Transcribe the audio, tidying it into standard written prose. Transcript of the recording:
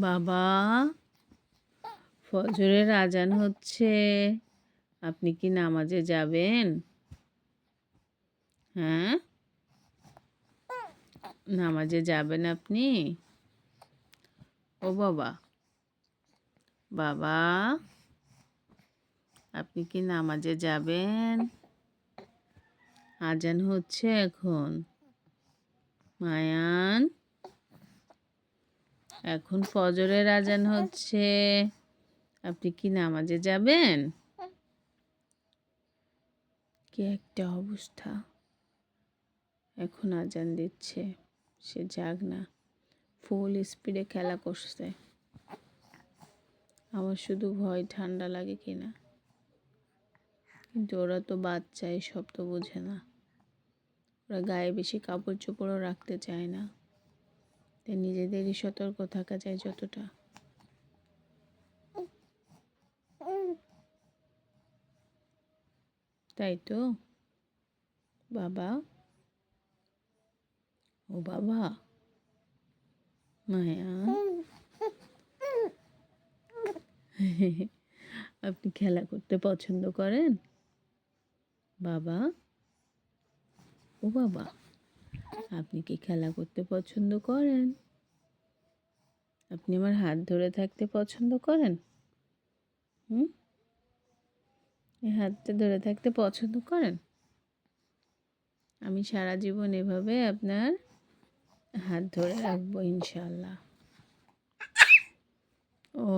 বাবা, ফজরের আজান হচ্ছে। আপনি কি নামাজে যাবেন? হ্যাঁ, নামাজে যাবেন আপনি? ও বাবা, বাবা, আপনি কি নামাজে যাবেন? আজান হচ্ছে এখন। মায়ান, এখন ফজরের আজান হচ্ছে। আপনি কি নামাজে যাবেন? কি একটা অবস্থা! এখন আজান দিচ্ছে, সে যাক না, ফুল স্পিডে খেলা করছে। আমার শুধু ভয় ঠান্ডা লাগে কিনা, কিন্তু ওরা তো বাচ্চা, এসব তো বোঝে না। ওরা গায়ে বেশি কাপড় চোপড়ও রাখতে চায় না, তাই নিজেদেরই সতর্ক থাকা যায় যতটা। তাই তো বাবা, ও বাবা, মায়া, আপনি খেলা করতে পছন্দ করেন? বাবা, ও বাবা, আপনি কি খেলা করতে পছন্দ করেন? আপনি আমার হাত ধরে থাকতে পছন্দ করেন? এই হাতটা ধরে থাকতে পছন্দ করেন? আমি সারা জীবন এভাবে আপনার হাত ধরে রাখবো ইনশাআল্লাহ। ও